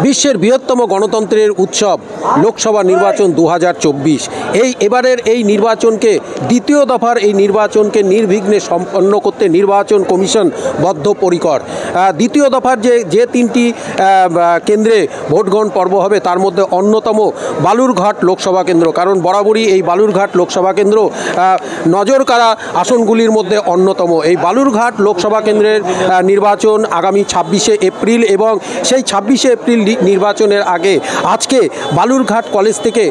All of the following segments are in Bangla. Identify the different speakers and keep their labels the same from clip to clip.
Speaker 1: বিশ্বের বৃহত্তম গণতন্ত্রের উৎসব লোকসভা নির্বাচন 2024। এবারের এই নির্বাচনকে দ্বিতীয় দফার এই নির্বাচনকে নির্বিঘ্নে সম্পন্ন করতে নির্বাচন কমিশন বদ্ধপরিকর। দ্বিতীয় দফার যে তিনটি কেন্দ্রে ভোটগ্রহণ পর্ব হবে তার মধ্যে অন্যতম বালুরঘাট লোকসভা কেন্দ্র, কারণ বরাবরই এই বালুরঘাট লোকসভা কেন্দ্র নজর কাড়া আসনগুলির মধ্যে অন্যতম। এই বালুরঘাট লোকসভা কেন্দ্রের নির্বাচন আগামী 26শে এপ্রিল, এবং সেই 26শে এপ্রিল নির্বাচনের আগে আজকে বালুরঘাট কলেজ থেকে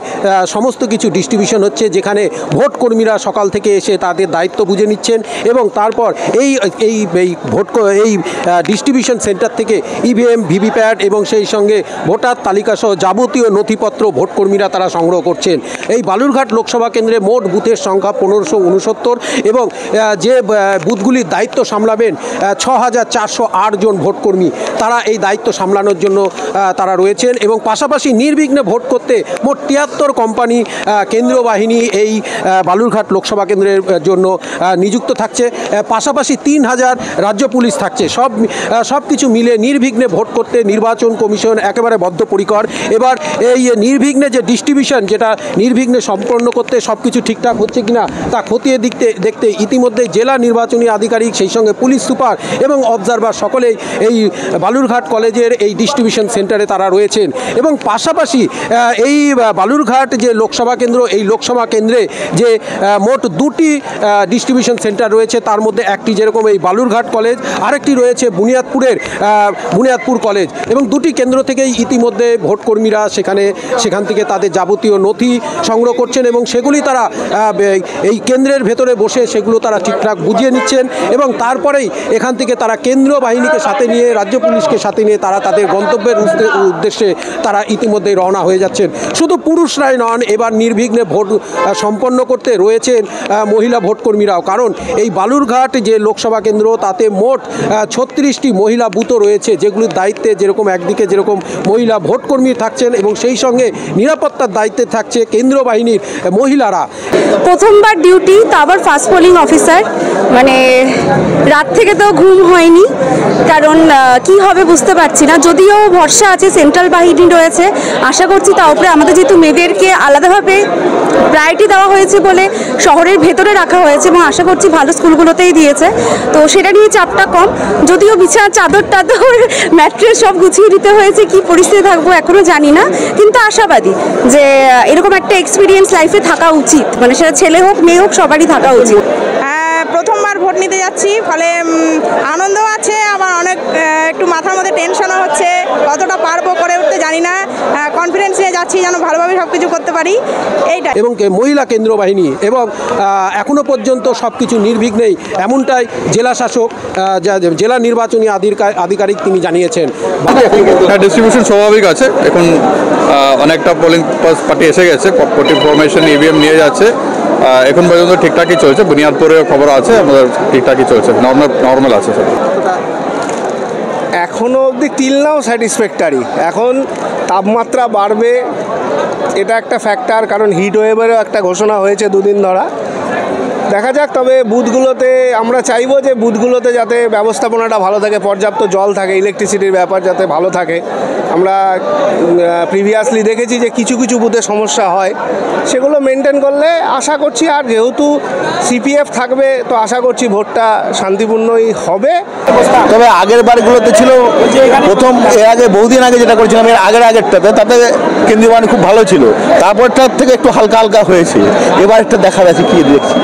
Speaker 1: সমস্ত কিছু ডিস্ট্রিবিউশন হচ্ছে, যেখানে ভোট কর্মীরা সকাল থেকে এসে তাদের দায়িত্ব বুঝে নিচ্ছেন এবং তারপর এই ডিস্ট্রিবিউশন সেন্টার থেকে ইভিএম, ভিভিপ্যাট এবং সেই সঙ্গে ভোটার তালিকা সহ যাবতীয় নথিপত্র ভোটকর্মীরা তারা সংগ্রহ করছেন। এই বালুরঘাট লোকসভা কেন্দ্রে মোট বুথের সংখ্যা 1569 এবং যে বুথগুলির দায়িত্ব সামলাবেন 6408 জন ভোটকর্মী, তারা এই দায়িত্ব সামলানোর জন্য তারা রয়েছেন। এবং পাশাপাশি নির্বিঘ্নে ভোট করতে মোট 73 কোম্পানি কেন্দ্রীয় বাহিনী এই বালুরঘাট লোকসভা কেন্দ্রের জন্য নিযুক্ত থাকছে। পাশাপাশি 3000 রাজ্য পুলিশ থাকছে। সব কিছু মিলে নির্বিঘ্নে ভোট করতে নির্বাচন কমিশন একেবারে বদ্ধপরিকর। এবার এই নির্বিঘ্নে যে ডিস্ট্রিবিউশন, যেটা নির্বিঘ্নে সম্পন্ন করতে সব কিছু ঠিকঠাক হচ্ছে কিনা তা খতিয়ে দেখতে ইতিমধ্যে জেলা নির্বাচনী আধিকারিক, সেই সঙ্গে পুলিশ সুপার এবং অবজারভার সকলেই এই বালুরঘাট কলেজের এই ডিস্ট্রিবিউশন সেন্টারে তারা রয়েছেন। এবং পাশাপাশি এই বালুরঘাট যে লোকসভা কেন্দ্র, এই লোকসভা কেন্দ্রে যে মোট 2টি ডিস্ট্রিবিউশন সেন্টার রয়েছে, তার মধ্যে একটি যেরকম এই বালুরঘাট কলেজ, আরেকটি রয়েছে বুনিয়াদপুর কলেজ। এবং 2টি কেন্দ্র থেকেই ইতিমধ্যে ভোটকর্মীরা সেখান থেকে তাদের যাবতীয় নথি সংগ্রহ করছেন এবং সেগুলি তারা এই কেন্দ্রের ভেতরে বসে সেগুলো তারা ঠিকঠাক বুঝিয়ে নিচ্ছেন এবং তারপরেই এখান থেকে তারা কেন্দ্রীয় বাহিনীকে সাথে নিয়ে, রাজ্য পুলিশকে সাথে নিয়ে তারা তাদের গন্তব্যের উদ্দেশ্যে তারা ইতিমধ্যেই রওনা হয়ে যাচ্ছেন। শুধু পুরুষরাই নন, এবার নির্বিঘ্নে ভোট সম্পন্ন করতে রয়েছেন মহিলা ভোটকর্মীরাও, কারণ এই বালুরঘাট যে লোকসভা কেন্দ্র তাতে মোট 36টি মহিলা বুথও রয়েছে, যেগুলির দায়িত্বে একদিকে যেরকম মহিলা ভোটকর্মী থাকছেন এবং সেই সঙ্গে নিরাপত্তার দায়িত্বে থাকছে কেন্দ্রীয় বাহিনীর মহিলারা।
Speaker 2: প্রথমবার ডিউটি, তো আবার ফার্স্ট পোলিং অফিসার, মানে রাত থেকে তো ঘুম হয়নি, কারণ কি হবে বুঝতে পারছি না। যদিও ভরসা আছে, সেন্ট্রাল বাহিনী রয়েছে, আশা করছি তার উপরে আমাদের যেহেতু মেয়েদেরকে আলাদাভাবে প্রায়োরিটি দেওয়া হয়েছে বলে শহরের ভেতরে রাখা হয়েছে এবং আশা করছি ভালো স্কুলগুলোতেই দিয়েছে, তো সেটা নিয়ে চাপটা কম। যদিও বিছানার চাদর ম্যাট্রেস সব গুছিয়ে দিতে হয়েছে, কি পরিস্থিতি থাকবো এখনও জানি না, কিন্তু আশাবাদী যে এরকম একটা এক্সপিরিয়েন্স লাইফে থাকা উচিত, মানে সেটা ছেলে হোক মেয়ে হোক সবারই থাকা উচিত।
Speaker 3: প্রথমবার ভোট নিতে যাচ্ছি, ফলে আনন্দও আছে, আবার অনেক একটু মাথার মধ্যে টেনশনও হচ্ছে, কতটা পারবো করে উঠতে জানি না। কনফিডেন্স নিয়ে যাচ্ছি যেন ভালোভাবে সব কিছু করতে পারি, এইটা।
Speaker 1: এবং মহিলা কেন্দ্র বাহিনী এবং এখনও পর্যন্ত সব কিছু নির্বিঘ্নেই, এমনটাই জেলা শাসক, জেলা নির্বাচনী আধিকারিক তিনি জানিয়েছেন।
Speaker 4: ডিস্ট্রিবিউশন স্বাভাবিক আছে, এখন অনেকটা পোলিং পার্টি এসে গেছে, ফরমেশন ইভিএম নিয়ে যাচ্ছে, এখন পর্যন্ত ঠিকঠাকই চলছে। বুনিয়াদপুরেও খবর আছে, আমাদের ঠিকঠাকই চলছে, নর্মাল আছে সব।
Speaker 5: এখনও অবধি টিল নাও স্যাটিসফ্যাক্টরি। এখন তাপমাত্রা বাড়বে, এটা একটা ফ্যাক্টর, কারণ হিট ওয়েভেরও একটা ঘোষণা হয়েছে 2 দিন ধরা। দেখা যাক, তবে বুথগুলোতে আমরা চাইবো যে বুথগুলোতে যাতে ব্যবস্থাপনাটা ভালো থাকে, পর্যাপ্ত জল থাকে, ইলেকট্রিসিটির ব্যাপার যাতে ভালো থাকে। আমরা প্রিভিয়াসলি দেখেছি যে কিছু বুথে সমস্যা হয়, সেগুলো মেনটেন করলে আশা করছি, আর যেহেতু সিপিএফ থাকবে তো আশা করছি ভোটটা শান্তিপূর্ণই হবে।
Speaker 6: তবে আগের বারগুলোতে ছিল প্রথম, এর আগে বহুদিন আগে যেটা করেছিলাম, এর আগেরটাতে তাতে কেন্দ্রীয় বাহিনী খুব ভালো ছিল, তারপরটার থেকে একটু হালকা হয়েছে, এবার একটা দেখা যাচ্ছে কি দেখছি।